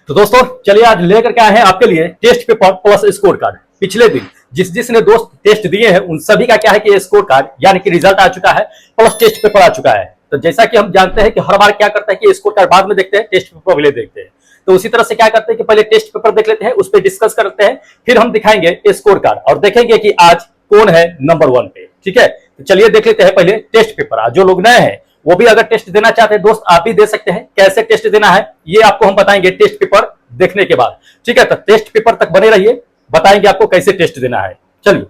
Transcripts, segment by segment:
तो दोस्तों चलिए आज लेकर के आए हैं आपके लिए test paper plus score card. पिछले दिन जिसने दोस्त टेस्ट दिए हैं उन सभी का क्या है कि स्कोर कार्ड यानी कि रिजल्ट आ चुका है, प्लस टेस्ट पेपर आ चुका है। तो जैसा कि हम जानते हैं कि हर बार क्या करते हैं कि स्कोर कार्ड बाद में देखते हैं, टेस्ट पेपर पहले देखते हैं। तो उसी तरह से क्या करते हैं कि पहले टेस्ट पेपर देख लेते हैं, उस पर डिस्कस करते हैं, फिर हम दिखाएंगे स्कोर कार्ड और देखेंगे कि आज कौन है नंबर 1 पे। ठीक है, तो चलिए देख लेते हैं पहले टेस्ट पेपर। आज जो लोग नए हैं वो भी अगर टेस्ट देना चाहते हैं दोस्त, आप भी दे सकते हैं। कैसे टेस्ट देना है ये आपको हम बताएंगे टेस्ट पेपर देखने के बाद। ठीक है, तो टेस्ट पेपर तक बने रहिए, बताएंगे आपको कैसे टेस्ट देना है। चलिए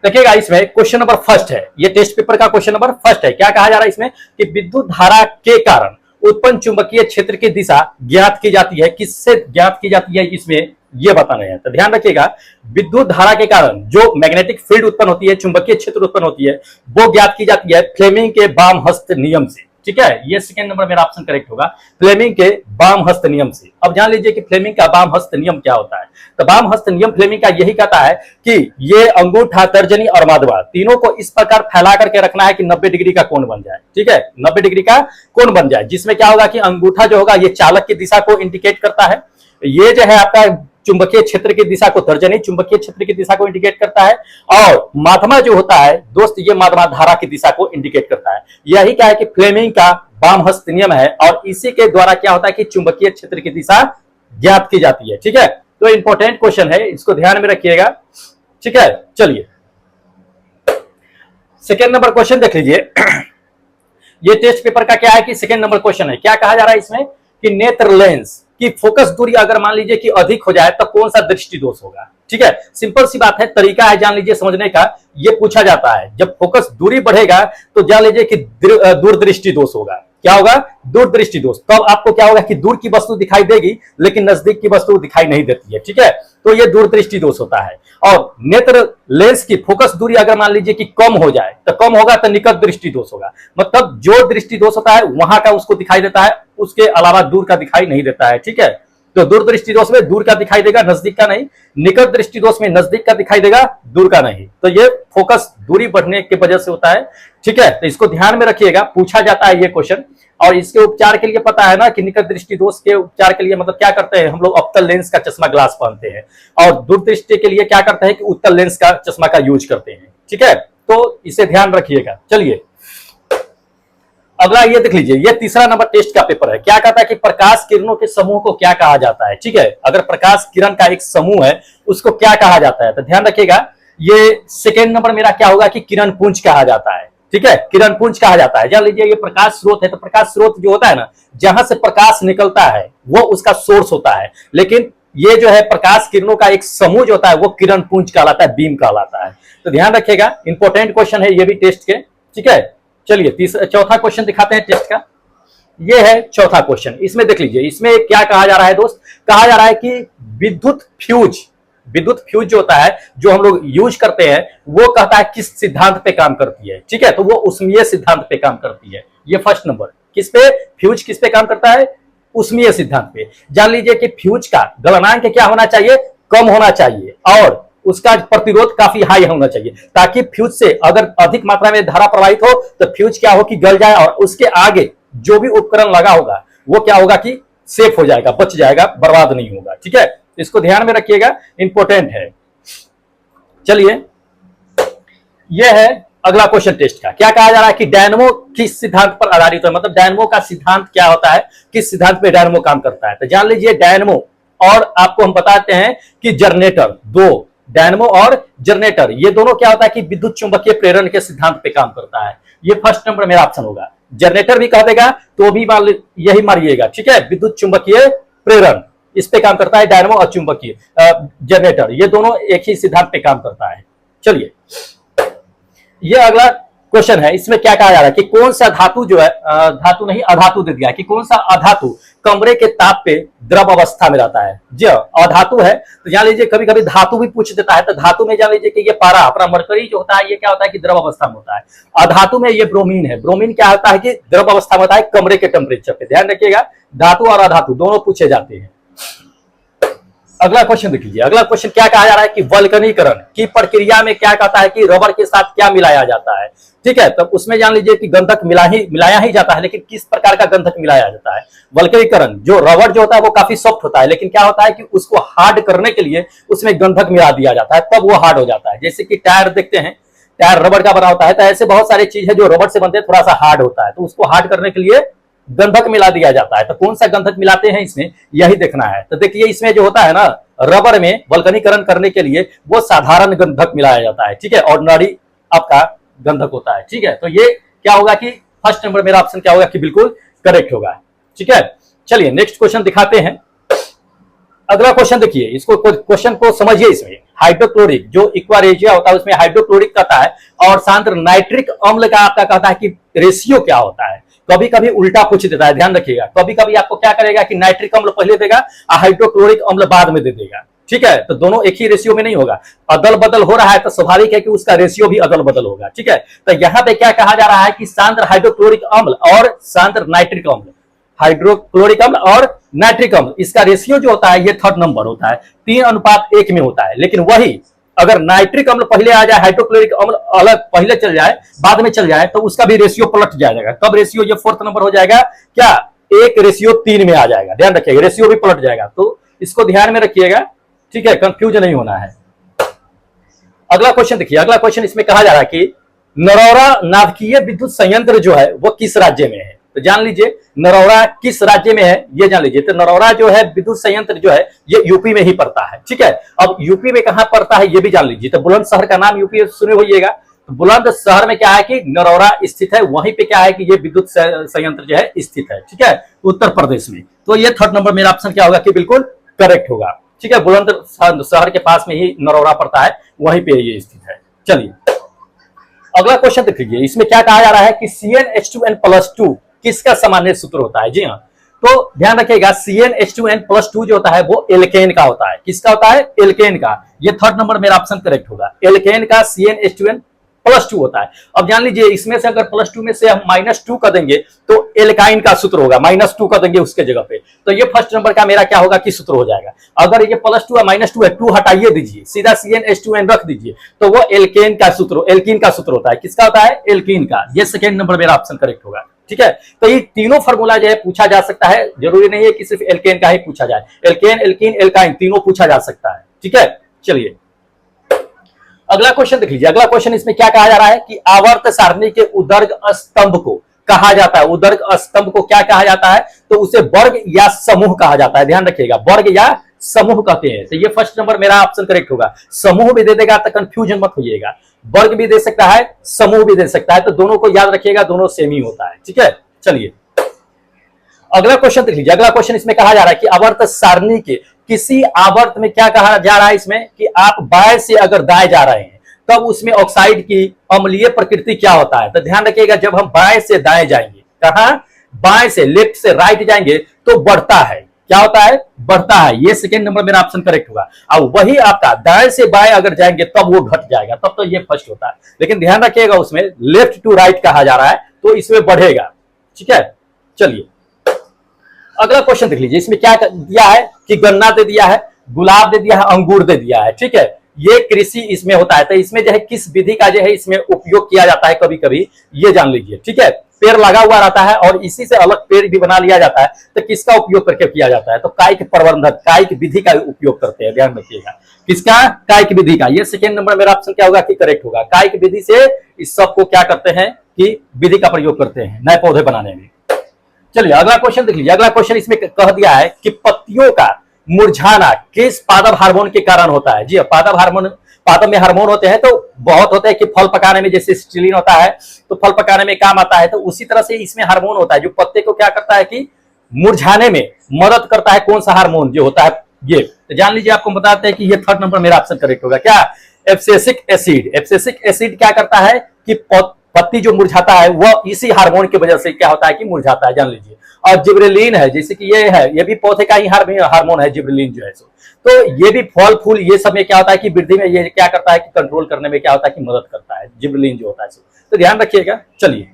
देखिएगा, इसमें क्वेश्चन नंबर फर्स्ट है, ये टेस्ट पेपर का क्वेश्चन नंबर फर्स्ट है। क्या कहा जा रहा है इसमें कि विद्युत धारा के कारण उत्पन्न चुंबकीय क्षेत्र की दिशा ज्ञात की जाती है। किससे ज्ञात की जाती है इसमें ये बताना है। तो ध्यान रखिएगा, विद्युत धारा के कारण जो मैग्नेटिक फील्ड उत्पन्न होती है, चुंबकीय क्षेत्र उत्पन्न होती है, वो ज्ञात की जाती है फ्लेमिंग के वाम हस्त नियम से। ठीक है, ये सेकंड नंबर मेरा ऑप्शन करेक्ट होगा, फ्लेमिंग के वाम हस्त नियम से। अब जान लीजिए कि फ्लेमिंग का वाम हस्त नियम क्या होता है। तो वाम हस्त नियम फ्लेमिंग का यही कहता है कि ये अंगूठा, तर्जनी और माध्यमा तीनों को इस प्रकार फैला करके रखना है कि 90 डिग्री का कोण बन जाए। ठीक है, 90 डिग्री का कोण बन जाए, जिसमें क्या होगा कि अंगूठा जो होगा ये चालक की दिशा को इंडिकेट करता है, ये जो है आपका चुंबकीय क्षेत्र की दिशा को, तर्जनी चुंबकीय क्षेत्र की दिशा को इंडिकेट करता है, और माध्यमा जो होता है दोस्त ये माध्यमा धारा की दिशा को इंडिकेट करता है। यही क्या है कि फ्लेमिंग का वाम हस्त नियम है, और इसी के द्वारा क्या होता है कि चुंबकीय क्षेत्र की दिशा ज्ञात की जाती है। ठीक है, तो इंपॉर्टेंट क्वेश्चन है, इसको ध्यान में रखिएगा। ठीक है, चलिए सेकेंड नंबर क्वेश्चन देख लीजिए। ये टेस्ट पेपर का क्या है कि सेकेंड नंबर क्वेश्चन है। क्या कहा जा रहा है इसमें कि नेत्र लेंस की फोकस दूरी अगर मान लीजिए कि अधिक हो जाए तो कौन सा दृष्टि दोष होगा। ठीक है, सिंपल सी बात है, तरीका है जान लीजिए समझने का। ये पूछा जाता है जब फोकस दूरी बढ़ेगा तो जान लीजिए कि दूरदृष्टि दोष होगा। क्या होगा? दूरदृष्टि दोष। तब आपको क्या होगा कि दूर की वस्तु दिखाई देगी लेकिन नजदीक की वस्तु दिखाई नहीं देती है। ठीक है, तो ये दूरदृष्टि दोष होता है। और नेत्र लेंस की फोकस दूरी अगर मान लीजिए कि कम हो जाए तो कम होगा तो निकट दृष्टि दोष होगा। मतलब जो दृष्टि दोष होता है वहां का उसको दिखाई देता है, उसके अलावा दूर का दिखाई नहीं देता है। ठीक है, तो दूरदृष्टि दोष में दूर का दिखाई देगा, नजदीक का नहीं। निकट दृष्टि दोष में नजदीक का दिखाई देगा, दूर का नहीं। तो ये फोकस दूरी बढ़ने की वजह से होता है। ठीक है, तो इसको ध्यान में रखिएगा, पूछा जाता है ये क्वेश्चन। और इसके उपचार के लिए पता है ना कि निकट दृष्टि दोष के उपचार के लिए मतलब क्या करते हैं हम लोग, अवतल लेंस का चश्मा ग्लास पहनते हैं, और दूरदृष्टि के लिए क्या करते हैं कि उत्तल लेंस का चश्मा का यूज करते हैं। ठीक है, तो इसे ध्यान रखिएगा। चलिए अगला ये देख लीजिए, ये तीसरा नंबर टेस्ट का पेपर है। क्या कहता है कि प्रकाश किरणों के समूह को क्या कहा जाता है। ठीक है, अगर प्रकाश किरण का एक समूह है उसको क्या कहा जाता है, तो ध्यान रखिएगा, ये सेकेंड नंबर मेरा क्या होगा कि किरण पुंज कहा जाता है। ठीक है, किरण पुंज कहा जाता है। जान लीजिए ये प्रकाश स्रोत है, तो प्रकाश स्रोत जो होता है ना, जहां से प्रकाश निकलता है वो उसका सोर्स होता है, लेकिन ये जो है प्रकाश किरणों का एक समूह जो होता है वो किरण पुंज कहलाता है, बीम कहलाता है। तो ध्यान रखिएगा, इंपॉर्टेंट क्वेश्चन है ये भी टेस्ट के। ठीक है, चलिए चौथा क्वेश्चन दिखाते हैं टेस्ट का। ये है चौथा क्वेश्चन। इसमें देख लीजिए, इसमें क्या कहा जा रहा है दोस्त, कहा जा रहा है कि विद्युत फ्यूज जो होता है जो हम लोग यूज करते हैं वो कहता है किस सिद्धांत पे काम करती है। ठीक है, तो वो उष्मीय सिद्धांत पे काम करती है। ये फर्स्ट नंबर, किस पे, फ्यूज किस पे काम करता है, उष्मीय सिद्धांत पे। जान लीजिए कि फ्यूज का गलनांक क्या होना चाहिए, कम होना चाहिए, और उसका प्रतिरोध काफी हाई होना चाहिए, ताकि फ्यूज से अगर अधिक मात्रा में धारा प्रवाहित हो तो फ्यूज क्या हो कि गल जाए, और उसके आगे जो भी उपकरण लगा होगा वो क्या होगा कि सेफ हो जाएगा, बच जाएगा, बर्बाद नहीं होगा। ठीक है, इसको ध्यान में रखिएगा, इंपॉर्टेंट है। चलिए यह है अगला क्वेश्चन टेस्ट का। क्या कहा जा रहा है कि डायनमो किस सिद्धांत पर आधारित है, मतलब डायनमो का सिद्धांत क्या होता है, किस सिद्धांत पे डायनमो काम करता है। तो जान लीजिए डायनमो, और आपको हम बताते हैं कि जनरेटर, दो डायनमो और जनरेटर ये दोनों क्या होता है कि विद्युत चुंबकीय प्रेरण के सिद्धांत पे काम करता है। ये फर्स्ट नंबर मेरा ऑप्शन होगा। जनरेटर भी कह देगा तो भी यही मारिएगा। ठीक है, विद्युत चुंबकीय प्रेरण इस पे काम करता है डायनमो और चुंबकीय जनरेटर, ये दोनों एक ही सिद्धांत पे काम करता है। चलिए ये अगला क्वेश्चन है। इसमें क्या कहा जा रहा है कि कौन सा धातु जो है, धातु नहीं अधातु दे दिया है, कि कौन सा अधातु कमरे के ताप पे द्रव अवस्था में रहता है। जो अधातु है तो जान लीजिए कभी कभी धातु भी पूछ देता है, तो धातु में जान लीजिए कि ये पारा अपना मरकरी जो होता है ये क्या होता है कि द्रव अवस्था में होता है। अधातु में ये ब्रोमीन है, ब्रोमीन क्या होता है कि द्रव अवस्था में होता है कमरे के टेम्परेचर पे। ध्यान रखिएगा, धातु और अधातु दोनों पूछे जाते हैं। अगला क्वेश्चन देख लीजिए। अगला क्वेश्चन क्या कहा जा रहा है कि वल्कनीकरण की प्रक्रिया में क्या कहता है कि रबर के साथ क्या मिलाया जाता है। ठीक है, तब उसमें जान लीजिए कि गंधक मिलाया ही जाता है, लेकिन किस प्रकार का गंधक मिलाया जाता है। वल्कनीकरण, जो रबर जो होता है वो काफी सॉफ्ट होता है, लेकिन क्या होता है कि उसको हार्ड करने के लिए उसमें गंधक मिला दिया जाता है, तब वो हार्ड हो जाता है। जैसे कि टायर देखते हैं, टायर रबर का बना होता है, तो ऐसे बहुत सारी चीज है जो रबर से बनते हैं, थोड़ा सा हार्ड होता है, तो उसको हार्ड करने के लिए गंधक मिला दिया जाता है। तो कौन सा गंधक मिलाते हैं इसमें, यही देखना है। तो देखिए इसमें जो होता है ना, रबर में वल्कनीकरण करने के लिए वो साधारण गंधक मिलाया जाता है। ठीक है, ऑर्डिनरी आपका गंधक होता है। ठीक है, तो ये क्या होगा कि फर्स्ट नंबर मेरा ऑप्शन क्या होगा कि बिल्कुल करेक्ट होगा। ठीक है, चलिए नेक्स्ट क्वेश्चन दिखाते हैं। अगला क्वेश्चन देखिए, इसको क्वेश्चन को समझिए। इसमें हाइड्रोक्लोरिक जो इक्वारेजिया होता है उसमें हाइड्रोक्लोरिक कहता है, और सांद्र नाइट्रिक अम्ल का आपका कहता है कि रेशियो क्या होता है। कभी कभी उल्टा पूछ देता है, ध्यान रखिएगा। कभी कभी आपको क्या करेगा कि नाइट्रिक अम्ल पहले देगा और हाइड्रोक्लोरिक अम्ल बाद में दे देगा। ठीक है, तो दोनों एक ही रेशियो में नहीं होगा, अदल बदल हो रहा है तो स्वाभाविक है कि उसका रेशियो भी अदल बदल होगा। ठीक है, तो यहां पे क्या कहा जा रहा है कि सांद्र हाइड्रोक्लोरिक अम्ल और सांद्र नाइट्रिक अम्ल, हाइड्रोक्लोरिक अम्ल और नाइट्रिक अम्ल, इसका रेशियो जो होता है ये थर्ड नंबर होता है, 3:1 में होता है। लेकिन वही अगर नाइट्रिक अम्ल पहले आ जाए, हाइड्रोक्लोरिक अम्ल अलग पहले चल जाए, बाद में चल जाए, तो उसका भी रेशियो पलट जाएगा। कब रेशियो ये फोर्थ नंबर हो जाएगा, क्या 1:3 में आ जाएगा। ध्यान रखिएगा, रेशियो भी पलट जाएगा, तो इसको ध्यान में रखिएगा। ठीक है, कंफ्यूज नहीं होना है। अगला क्वेश्चन देखिए। अगला क्वेश्चन इसमें कहा जा रहा है कि नरौरा नाभिकीय विद्युत संयंत्र जो है वो किस राज्य में है। तो जान लीजिए नरौरा किस राज्य में है, ये जान लीजिए। तो नरौरा जो है विद्युत संयंत्र जो है ये यूपी में ही पड़ता है। ठीक है, अब यूपी में कहां पड़ता है ये भी जान लीजिए। तो बुलंदशहर का नाम यूपी सुने होइएगा। तो बुलंदशहर में क्या है कि नरौरा स्थित है, वहीं पे क्या है कि ये विद्युत संयंत्र जो है स्थित है। ठीक है, उत्तर प्रदेश में। तो ये थर्ड नंबर मेरा ऑप्शन क्या होगा कि बिल्कुल करेक्ट होगा। ठीक है, बुलंदशहर के पास में ही नरौरा पड़ता है, वहीं पे ये स्थित है। चलिए अगला क्वेश्चन देख लीजिए। इसमें क्या कहा जा रहा है कि CnH2n+2 किसका सामान्य सूत्र होता है। जी हाँ, तो ध्यान रखिएगा CnH2n+2 जो होता है वो एल्केन का होता है। किसका होता है, एल्केन का। ये थर्ड नंबर मेरा ऑप्शन करेक्ट होगा, एल्केन का CnH2n+2 होता है। अब जान लीजिए इसमें से अगर +2 में से हम -2 कर देंगे तो एल्काइन का सूत्र होगा, -2 कर देंगे उसके जगह पे, तो ये फर्स्ट नंबर का मेरा क्या होगा कि सूत्र हो जाएगा। अगर ये +2 है -2 है, 2 हटाइए दीजिए, सीधा CnH2n रख दीजिए, तो वो एल्केन का सूत्र होता है। किसका होता है, एल्कीन का। ये सेकेंड नंबर मेरा ऑप्शन करेक्ट होगा। ठीक है, तो ये तीनों फार्मूला जो है पूछा जा सकता है, जरूरी नहीं है कि सिर्फ एल्केन का ही पूछा जाए, एल्केन एल्कीन एल्काइन तीनों पूछा जा सकता है। ठीक है, चलिए अगला क्वेश्चन देख लीजिए। अगला क्वेश्चन इसमें क्या कहा जा रहा है कि आवर्त सारणी के उदर्ग स्तंभ को कहा जाता है, उदर्ग स्तंभ को क्या कहा जाता है, तो उसे वर्ग या समूह कहा जाता है। ध्यान रखिएगा, वर्ग या समूह कहते हैं। तो ये फर्स्ट नंबर मेरा ऑप्शन करेक्ट होगा। समूह भी दे देगा तो कंफ्यूजन मत होइएगा, वर्ग भी दे सकता है, समूह भी दे सकता है, तो दोनों को याद रखिएगा, दोनों सेम ही होता है। ठीक है, चलिए अगला क्वेश्चन देख लीजिए। अगला क्वेश्चन इसमें कहा जा रहा है कि आवर्त सारणी के किसी आवर्त में क्या कहा जा रहा है इसमें कि आप बाएं से अगर दाएं जा रहे हैं तब उसमें ऑक्साइड की अम्लीय प्रकृति क्या होता है। तो ध्यान रखिएगा, जब हम बाएं से दाएं जाएंगे, कहां, बाएं से लेफ्ट से राइट जाएंगे तो बढ़ता है। क्या होता है, बढ़ता है। ये सेकेंड नंबर मेरा ऑप्शन करेक्ट होगा। अब वही आपका दाएं से बाएं अगर जाएंगे तब वो घट जाएगा, तब तो ये फर्स्ट होता है। लेकिन ध्यान रखिएगा उसमें लेफ्ट टू राइट कहा जा रहा है, तो इसमें बढ़ेगा। ठीक है, चलिए अगला क्वेश्चन देख लीजिए। इसमें क्या दिया है कि गन्ना दे दिया है, गुलाब दे दिया है, अंगूर दे दिया है। ठीक है, ये कृषि इसमें होता है, तो इसमें जो है किस विधि का जो है इसमें उपयोग किया जाता है कभी कभी, ये जान लीजिए। ठीक है, पेड़ लगा हुआ रहता है और इसी से अलग पेड़ भी बना लिया जाता है, तो किसका उपयोग करके किया जाता है, तो कायिक प्रबंधन, कायिक विधि का उपयोग करते हैं। ध्यान रखिएगा, किसका, कायिक विधि का। ये सेकेंड नंबर मेरा ऑप्शन क्या होगा कि करेक्ट होगा। कायिक विधि से इस सब को क्या करते हैं कि विधि का प्रयोग करते हैं नए पौधे बनाने में। चलिए अगला क्वेश्चन देख लीजिए। अगला क्वेश्चन इसमें कह दिया है कि पत्तियों का मुरझाना किस पादप हार्मोन के कारण होता है। जी पादप हार्मोन, पादप में हार्मोन होते हैं तो बहुत होते हैं कि फल पकाने में, जैसे स्टिलिन होता है तो फल पकाने में काम आता है, तो उसी तरह से इसमें हार्मोन होता है जो पत्ते को क्या करता है कि मुरझाने में मदद करता है। कौन सा हार्मोन जो होता है ये, तो जान लीजिए, आपको बताते हैं कि ये थर्ड नंबर मेरा ऑप्शन करेक्ट होगा। क्या, एब्सिसिक एसिड। एब्सिसिक एसिड क्या करता है कि पत्ती जो मुरझाता है वह इसी हार्मोन की वजह से क्या होता है कि मुरझाता है, जान लीजिए। और जिब्रेलिन है, जैसे कि ये है, ये भी पौधे का ही हार्मोन है, जिब्रेलिन जो है तो ये भी फल फूल ये सब में क्या होता है कि वृद्धि में ये क्या करता है कि कंट्रोल करने में क्या होता है कि मदद करता है, जिब्रेलिन जो होता है। तो ध्यान रखिएगा। चलिए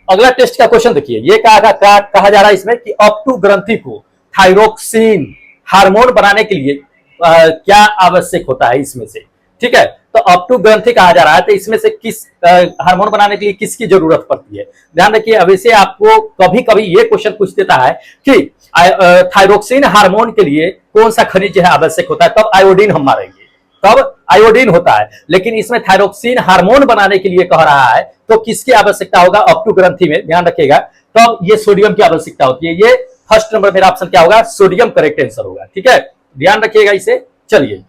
अगला टेस्ट का क्वेश्चन देखिए। ये कहा जा रहा है इसमें कि अपटू ग्रंथि को थायरोक्सिन, हार्मोन बनाने के लिए क्या आवश्यक होता है इसमें से, ठीक है। तो अप टू ग्रंथि कहा जा रहा है, तो इसमें से किस हार्मोन बनाने के लिए किसकी जरूरत पड़ती है, ध्यान रखिए। अब इसे आपको कभी कभी ये क्वेश्चन पूछ देता है कि थायरोक्सिन हार्मोन के लिए कौन सा खनिज है आवश्यक होता है, तब आयोडीन हम मारेंगे, तब आयोडीन होता है। लेकिन इसमें थायरोक्सिन हार्मोन बनाने के लिए कह रहा है तो किसकी आवश्यकता होगा, अप टू ग्रंथि में, ध्यान रखिएगा। तब ये सोडियम की आवश्यकता होती है। ये फर्स्ट नंबर मेरा ऑप्शन क्या होगा, सोडियम करेक्ट आंसर होगा, ठीक है, ध्यान रखिएगा इसे। चलिए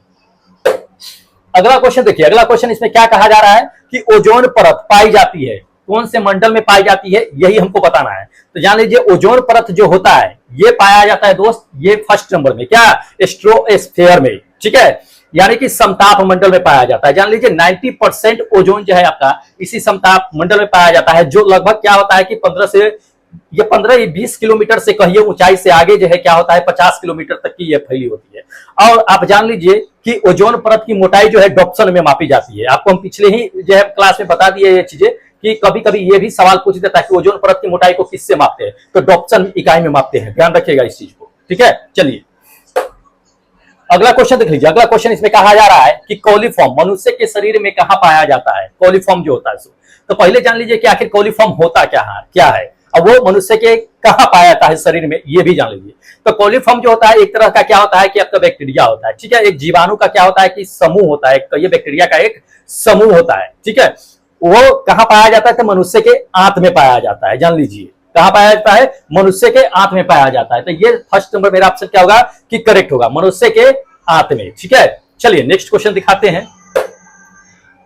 अगला क्वेश्चन देखिए। अगला क्वेश्चन इसमें क्या कहा जा रहा है कि ओजोन परत पाई जाती है, कौन से मंडल में पाई जाती है, यही हमको बताना है। तो जान लीजिए ओजोन परत जो होता है ये पाया जाता है दोस्त, ये फर्स्ट नंबर में, क्या, स्ट्रोस्फेयर में, ठीक है, यानी कि समताप मंडल में पाया जाता है। जान लीजिए 90% ओजोन जो है आपका इसी समताप मंडल में पाया जाता है, जो लगभग क्या होता है कि 15 20 किलोमीटर से कहिए ऊंचाई से आगे जो है क्या होता है 50 किलोमीटर तक की ये फैली होती है। और आप जान लीजिए कि ओजोन परत की मोटाई जो है डॉप्सन में मापी जाती है। आपको हम पिछले ही जो है क्लास में बता दिए ये चीजें कि कभी कभी ये भी सवाल पूछ देता है कि ओजोन परत की मोटाई को किससे मापते हैं, तो डॉप्सन इकाई में मापते हैं, ध्यान रखिएगा इस चीज को, ठीक है। चलिए अगला क्वेश्चन देख लीजिए। अगला क्वेश्चन इसमें कहा जा रहा है कि कॉलीफॉर्म मनुष्य के शरीर में कहां पाया जाता है, कॉलीफॉर्म जो होता है। तो पहले जान लीजिए कि आखिर कॉलीफॉर्म होता क्या है, अब वो मनुष्य के कहां पाया जाता है शरीर में, ये भी जान लीजिए। तो कॉलीफॉर्म जो होता है एक तरह का क्या होता है कि आपका बैक्टीरिया होता है, ठीक है, एक जीवाणु का क्या होता है कि समूह होता है, ये बैक्टीरिया का एक समूह होता है, ठीक है। वो कहां पाया जाता है, तो मनुष्य के आंत में पाया जाता है, जान लीजिए कहां पाया जाता है, मनुष्य के आंत में पाया जाता है। तो ये फर्स्ट नंबर मेरा ऑप्शन क्या होगा कि करेक्ट होगा, मनुष्य के आंत में, ठीक है। चलिए नेक्स्ट क्वेश्चन दिखाते हैं।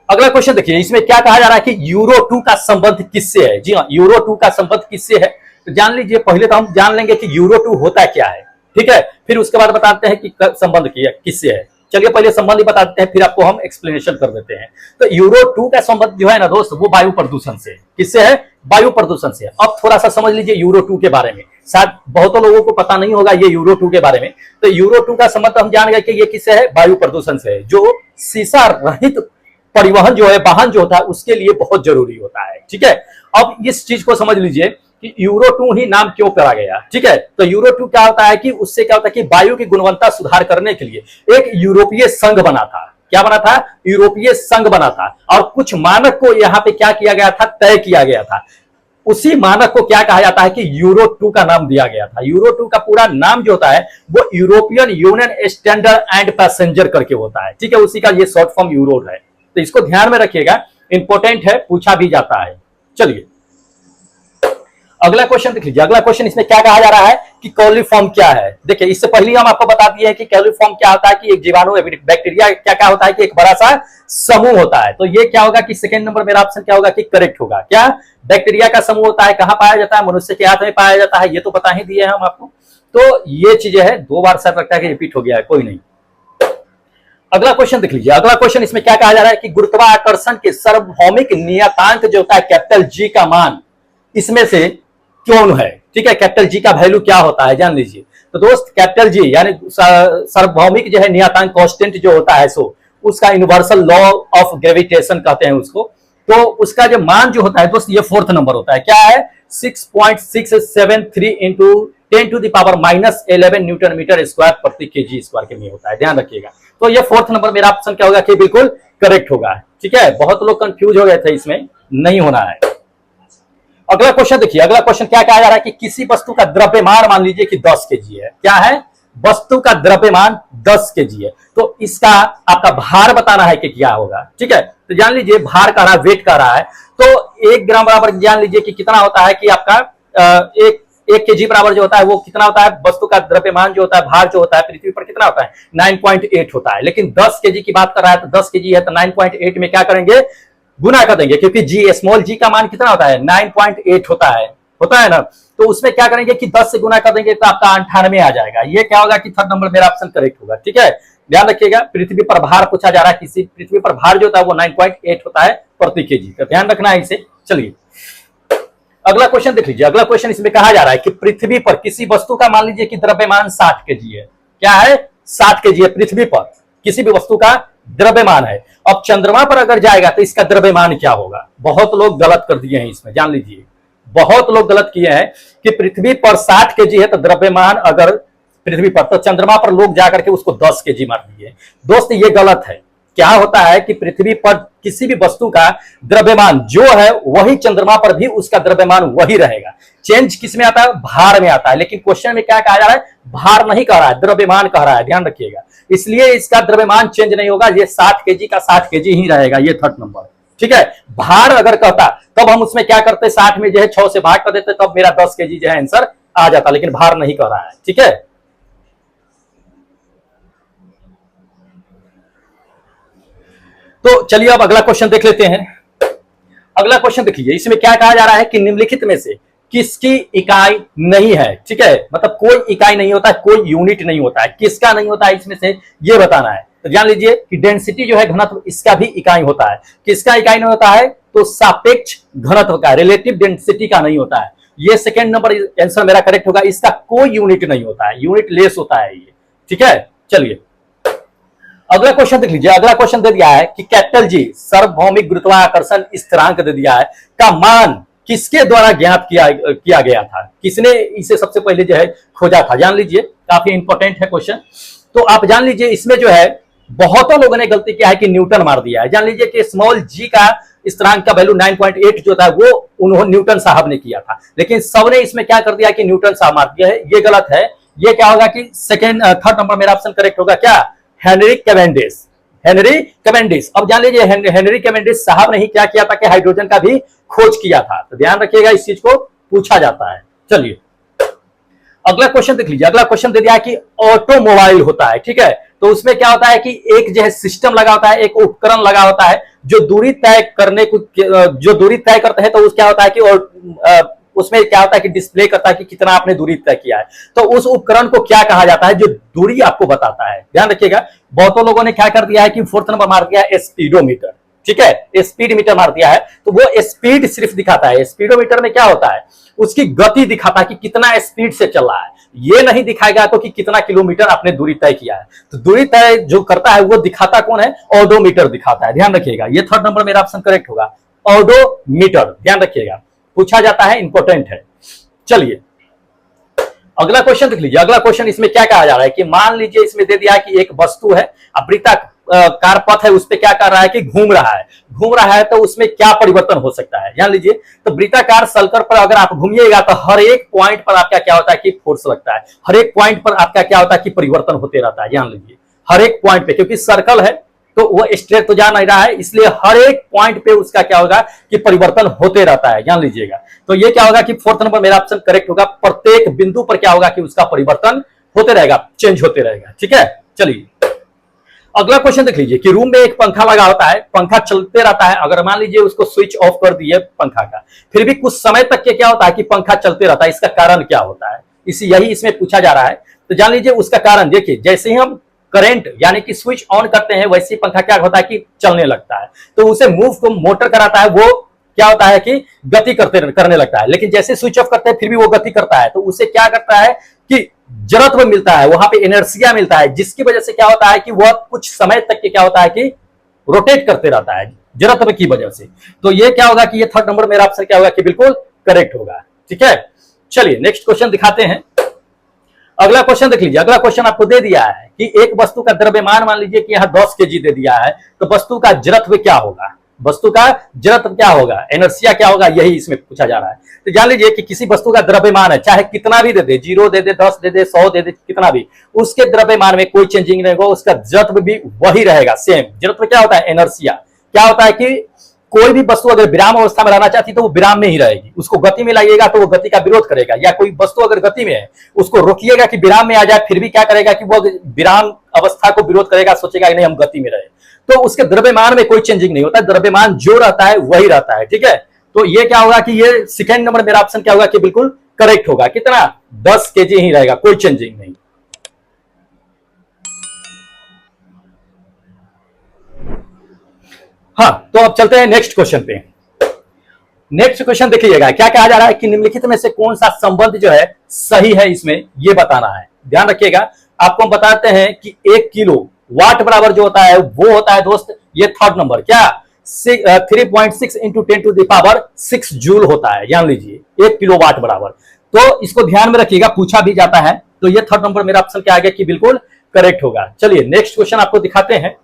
अगला क्वेश्चन देखिए, इसमें क्या कहा जा रहा है कि यूरो 2 का संबंध किससे है। जी हाँ, यूरो 2 का संबंध किससे है, तो जान लीजिए। पहले तो हम जान लेंगे कि यूरो 2 होता क्या है, ठीक है, फिर उसके बाद बताते हैं कि संबंध किससे है। चलिए पहले संबंध ही बताते हैं, फिर आपको हम एक्सप्लेनेशन कर देते हैं। तो यूरो 2 का संबंध जो है ना दोस्त, वो वायु प्रदूषण से, किससे है, वायु प्रदूषण से। अब थोड़ा सा समझ लीजिए यूरो 2 के बारे में, शायद बहुतों लोगों को पता नहीं होगा ये यूरो 2 के बारे में। तो यूरो 2 का संबंध हम जान गए कि ये किससे है, वायु प्रदूषण से है, जो शीशा रहित परिवहन जो है, वाहन जो होता है उसके लिए बहुत जरूरी होता है, ठीक है। अब इस चीज को समझ लीजिए कि यूरो 2 ही नाम क्यों करा गया, ठीक है। तो यूरो 2 क्या होता है कि उससे क्या होता है कि वायु की गुणवत्ता सुधार करने के लिए एक यूरोपीय संघ बना था। क्या बना था, यूरोपीय संघ बना था, और कुछ मानक को यहाँ पे क्या किया गया था, तय किया गया था। उसी मानक को क्या कहा जाता है कि यूरो 2 का नाम दिया गया था। यूरो 2 का पूरा नाम जो होता है वो European union standard and passenger करके होता है, ठीक है, उसी का ये शॉर्ट फॉर्म यूरो है। तो इसको ध्यान में रखिएगा, इंपॉर्टेंट है, पूछा भी जाता है। चलिए अगला क्वेश्चन देख लीजिए। अगला क्वेश्चन इसमें क्या कहा जा रहा है कि कॉलीफॉर्म क्या है। देखिए इससे पहले हम आपको बता दिए हैं कि कॉलीफॉर्म क्या होता है कि एक जीवाणु बैक्टीरिया क्या होता है कि एक बड़ा सा समूह होता है। तो ये क्या होगा कि सेकंड नंबर मेरा ऑप्शन क्या होगा कि करेक्ट होगा। क्या, बैक्टीरिया का समूह होता है, कहां पाया जाता है, मनुष्य के हाथ में पाया जाता है, ये तो बता ही दिए हम आपको। तो ये चीजें है, 2 बार सर लगता है कि रिपीट हो गया है, कोई नहीं। अगला क्वेश्चन देख लीजिए। अगला क्वेश्चन इसमें क्या कहा जा रहा है कि गुरुत्वाकर्षण के सार्वभौमिक नियतांक जो होता है कैपिटल जी का मान इसमें से क्यों है, ठीक है, कैपिटल जी का वैल्यू क्या होता है जान लीजिए। तो दोस्त कैपिटल जी यानी सार्वभौमिक जो है नियतांक कांस्टेंट जो होता है, सो उसका यूनिवर्सल लॉ ऑफ ग्रेविटेशन कहते हैं उसको। तो उसका जो मान जो होता है दोस्त ये 4th नंबर होता है, क्या है 6.673 into 10 to the power -11 newton metre square प्रति केजी स्क्वायर के में होता है, ध्यान रखिएगा। तो ये 4th नंबर मेरा ऑप्शन क्या होगा कि बिल्कुल करेक्ट होगा, ठीक है। बहुत लोग कंफ्यूज हो गए थे, इसमें नहीं होना है। अगला क्वेश्चन देखिए। अगला क्वेश्चन क्या कहा जा रहा है कि किसी वस्तु का द्रव्यमान मान लीजिए कि 10 केजी है। क्या है, वस्तु का द्रव्यमान 10 केजी है, तो इसका आपका भार बताना है कि क्या होगा, ठीक है। तो जान लीजिए भार का रहा, वेट का रहा है, तो 1 ग्राम बराबर जान लीजिए कि कितना होता है कि आपका एक केजी बराबर जो होता है वो कितना होता है, वस्तु का द्रव्यमान जो होता है, भार जो होता है पृथ्वी पर कितना होता है 9.8 होता है। लेकिन 10 केजी की बात कर रहा है, तो 10 केजी है तो 9.8 में क्या करेंगे, गुना कर देंगे, क्योंकि जी स्मॉल जी का मान कितना होता है 9.8 होता है ना। तो उसमें क्या करेंगे कि 10 से गुना कर देंगे तो आपका 98 आ जाएगा। ये क्या होगा कि 3rd नंबर मेरा ऑप्शन करेक्ट होगा, ठीक है। ध्यान रखिएगा, पृथ्वी पर भार पूछा जा रहा है, किसी पृथ्वी पर भार जो होता है वो 9.8 होता है प्रति केजी, तो ध्यान रखना है इसे। चलिए अगला क्वेश्चन देख लीजिए। अगला क्वेश्चन इसमें कहा जा रहा है कि पृथ्वी पर किसी वस्तु का मान लीजिए कि द्रव्यमान 60 केजी है। क्या है, 60 केजी है, पृथ्वी पर किसी भी वस्तु का द्रव्यमान है। अब चंद्रमा पर अगर जाएगा तो इसका द्रव्यमान क्या होगा। बहुत लोग गलत कर दिए हैं इसमें, जान लीजिए बहुत लोग गलत किए हैं कि पृथ्वी पर 60 केजी है तो द्रव्यमान अगर पृथ्वी पर, तो चंद्रमा पर लोग जाकर के उसको 10 केजी मार दिए। दोस्त ये गलत है। क्या होता है कि पृथ्वी पर किसी भी वस्तु का द्रव्यमान जो है वही चंद्रमा पर भी उसका द्रव्यमान वही रहेगा। चेंज किस में आता है? भार में आता है। लेकिन क्वेश्चन में क्या कहा जा रहा है? भार नहीं कह रहा है, द्रव्यमान कह रहा है, ध्यान रखिएगा। इसलिए इसका द्रव्यमान चेंज नहीं होगा, ये 60 केजी का 60 केजी ही रहेगा, ये थर्ड नंबर। ठीक है, भार अगर कहता तब हम उसमें क्या करते, 60 में जो है 6 से भाग कर देते, तब मेरा 10 केजी जो है आंसर आ जाता, लेकिन भार नहीं कह रहा है। ठीक है, तो चलिए अब अगला क्वेश्चन देख लेते हैं। अगला क्वेश्चन देखिए, इसमें क्या कहा जा रहा है कि निम्नलिखित में से किसकी इकाई नहीं है। ठीक है, मतलब कोई इकाई नहीं होता है, कोई यूनिट नहीं होता है, किसका नहीं होता है इसमें से ये बताना है। तो जान लीजिए कि डेंसिटी जो है, घनत्व, इसका भी इकाई होता है। किसका इकाई नहीं होता है? तो सापेक्ष घनत्व का, रिलेटिव डेंसिटी का नहीं होता है। ये सेकेंड नंबर आंसर मेरा करेक्ट होगा। इसका कोई यूनिट नहीं होता है, यूनिट लेस होता है ये। ठीक है, चलिए अगला क्वेश्चन देख लीजिए। अगला क्वेश्चन दे दिया है कि कैपिटल जी सार्वभौमिक गुरुत्वाकर्षण स्थिरांक दे दिया है, का मान किसके द्वारा ज्ञात किया गया था? किसने इसे सबसे पहले जो है खोजा था? जान लीजिए, काफी इंपॉर्टेंट है क्वेश्चन। तो आप जान लीजिए, इसमें जो है बहुतों लोगों ने गलती किया है कि न्यूटन मार दिया है। जान लीजिए कि स्मॉल जी का स्थिरांक का वैल्यू 9.8 जो था वो उन्होंने न्यूटन साहब ने किया था, लेकिन सबने इसमें क्या कर दिया कि न्यूटन साहब मार दिया है। ये गलत है। ये क्या होगा कि थर्ड नंबर मेरा ऑप्शन करेक्ट होगा। क्या? Henry Cavendish. Henry Cavendish. अब जान लीजिए हेनरी कैवेंडिश साहब ने ही क्या किया था कि हाइड्रोजन का भी खोज किया था। तो ध्यान रखिएगा, इस चीज को पूछा जाता है। चलिए अगला क्वेश्चन देख लीजिए। अगला क्वेश्चन दे दिया है कि ऑटोमोबाइल होता है। ठीक है, तो उसमें क्या होता है कि एक जो है सिस्टम लगा होता है, एक उपकरण लगा होता है जो दूरी तय करने को, जो दूरी तय करता है, तो उस क्या होता है कि उसमें क्या होता है कि डिस्प्ले करता है कि कितना आपने दूरी तय किया है। तो उस उपकरण को क्या कहा जाता है जो दूरी आपको बताता है? ध्यान रखिएगा, बहुतों लोगों ने क्या कर दिया है कि फोर्थ नंबर मार दिया है स्पीडोमीटर। ठीक है, स्पीड मीटर मार दिया है, तो वो स्पीड सिर्फ दिखाता है। स्पीडोमीटर में क्या होता है? उसकी गति दिखाता है कि कितना स्पीड से चल रहा है, ये नहीं दिखाएगा तो कि कितना किलोमीटर आपने दूरी तय किया है। तो दूरी तय जो करता है वो दिखाता कौन है? ऑडोमीटर दिखाता है। ध्यान रखिएगा, ये थर्ड नंबर मेरा ऑप्शन करेक्ट होगा, ऑडोमीटर। ध्यान रखिएगा, पूछा जाता है, इंपॉर्टेंट है। चलिए अगला क्वेश्चन देख लीजिए। अगला क्वेश्चन इसमें क्या कहा जा रहा है कि मान लीजिए इसमें दे दिया है कि एक वस्तु है, वृत्ताकार पथ है, उस पर क्या कर रहा है कि घूम रहा है, तो उसमें क्या परिवर्तन हो सकता है? जान लीजिए, तो वृत्ताकार सर्कल पर अगर आप घूमिएगा तो हर एक पॉइंट पर आपका क्या होता है कि फोर्स लगता है, हर एक पॉइंट पर आपका क्या होता है कि परिवर्तन होते रहता है। जान लीजिए, हर एक पॉइंट पे, क्योंकि सर्कल है तो वो स्ट्रेट तो जा नहीं रहा है, इसलिए हर एक पॉइंट पे उसका क्या होगा कि परिवर्तन होते रहता है। जान लीजिएगा, तो ये क्या होगा कि फोर्थ नंबर मेरा ऑप्शन करेक्ट होगा। प्रत्येक बिंदु पर क्या होगा कि उसका परिवर्तन होते रहेगा, चेंज होते रहेगा। ठीक है, चलिए अगला क्वेश्चन देख लीजिए कि रूम में एक पंखा लगा होता है, पंखा चलते रहता है। अगर मान लीजिए उसको स्विच ऑफ कर दिए पंखा का, फिर भी कुछ समय तक के क्या होता है कि पंखा चलते रहता है, इसका कारण क्या होता है? यही इसमें पूछा जा रहा है। तो जान लीजिए उसका कारण, देखिए जैसे ही हम करंट यानी कि स्विच ऑन करते हैं वैसे ही पंखा क्या होता है कि चलने लगता है, तो उसे मूव को मोटर कराता है, वो क्या होता है कि गति करने लगता है। लेकिन जैसे स्विच ऑफ करते हैं फिर भी वो गति करता है, तो उसे क्या करता है कि जड़त्व मिलता है, वहां पे इनर्शिया मिलता है, जिसकी वजह से क्या होता है कि वह कुछ समय तक के क्या होता है कि रोटेट करते रहता है जड़त्व की वजह से। तो ये क्या होगा कि ये थर्ड नंबर मेरा ऑप्शन क्या होगा कि बिल्कुल करेक्ट होगा। ठीक है, चलिए नेक्स्ट क्वेश्चन दिखाते हैं। अगला क्वेश्चन देख लीजिए। अगला क्वेश्चन आपको दे दिया है कि एक वस्तु का द्रव्यमान मान लीजिए कि यहाँ 10 केजी दे दिया है, तो वस्तु का जड़त्व क्या होगा? वस्तु का जड़त्व क्या होगा, एनर्शिया क्या होगा, यही इसमें पूछा जा रहा है। तो जान लीजिए कि किसी वस्तु का द्रव्यमान है, चाहे कितना भी दे दे, 0 दे दे, 10 दे दे, 100 दे दे, कितना भी, उसके द्रव्यमान में कोई चेंजिंग नहीं होगा, उसका जड़त्व भी वही रहेगा, सेम। जड़त्व क्या होता है? एनर्शिया। क्या होता है कि कोई भी वस्तु अगर विराम अवस्था में रहना चाहती तो वो विराम में ही रहेगी, उसको गति में लाइएगा तो वो गति का विरोध करेगा, या कोई वस्तु अगर गति में है उसको रोकिएगा कि विराम में आ जाए, फिर भी क्या करेगा कि वो विराम अवस्था को विरोध करेगा, सोचेगा कि नहीं हम गति में रहे। तो उसके द्रव्यमान में कोई चेंजिंग नहीं होता, द्रव्यमान जो रहता है वही रहता है। ठीक है, तो ये क्या होगा कि ये सेकेंड नंबर मेरा ऑप्शन क्या होगा कि बिल्कुल करेक्ट होगा। कितना? 10 केजी ही रहेगा, कोई चेंजिंग नहीं। हाँ, तो अब चलते हैं नेक्स्ट क्वेश्चन पे। नेक्स्ट क्वेश्चन देखिएगा, क्या कहा जा रहा है कि निम्नलिखित में से कौन सा संबंध जो है सही है, इसमें ये बताना है। ध्यान रखिएगा, आपको हम बताते हैं कि 1 किलो वाट बराबर जो होता है वो होता है दोस्त, ये थर्ड नंबर क्या 3.6 इंटू 10⁶ जूल होता है। जान लीजिए 1 किलो वाट बराबर। तो इसको ध्यान में रखिएगा, पूछा भी जाता है तो ये थर्ड नंबर मेरा ऑप्शन क्या आ गया कि बिल्कुल करेक्ट होगा। चलिए नेक्स्ट क्वेश्चन आपको दिखाते हैं।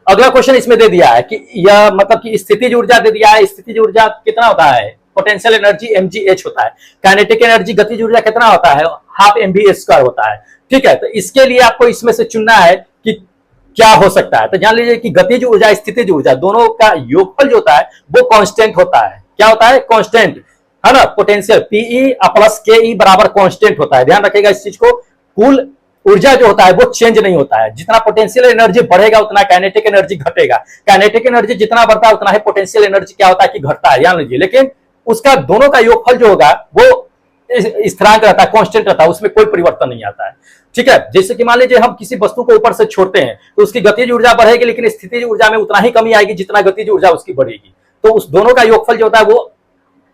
अगला क्वेश्चन इसमें दे दिया है कि यह मतलब कि स्थितिज ऊर्जा दे दिया है। स्थितिज ऊर्जा कितना होता है? पोटेंशियल एनर्जी mgh होता है। काइनेटिक एनर्जी गतिज ऊर्जा कितना होता है? हाफ mv² होता है। ठीक है, तो इसके लिए आपको इसमें से चुनना है कि क्या हो सकता है। तो जान लीजिए कि गतिज ऊर्जा स्थितिज ऊर्जा दोनों का योगफल जो होता है वो कांस्टेंट होता है। क्या होता है? कांस्टेंट, है ना। पोटेंशियल Pe प्लस Ke बराबर कांस्टेंट होता है, ध्यान रखिएगा इस चीज को। कुल ऊर्जा जो होता है वो चेंज नहीं होता है। जितना पोटेंशियल एनर्जी बढ़ेगा उतना काइनेटिक एनर्जी घटेगा। काइनेटिक एनर्जी जितना बढ़ता है उतना है पोटेंशियल एनर्जी क्या होता है कि घटता है, जान लीजिए। लेकिन उसका दोनों का योगफल जो होगा वो स्थिरांक रहता है, कांस्टेंट रहता है, उसमें कोई परिवर्तन नहीं आता है। ठीक है, जैसे कि मान लीजिए हम किसी वस्तु को ऊपर से छोड़ते हैं तो उसकी गतिज ऊर्जा बढ़ेगी, लेकिन स्थितिज ऊर्जा में उतना ही कमी आएगी जितना गतिज ऊर्जा उसकी बढ़ेगी। तो उस दोनों का योगफल जो होता है वो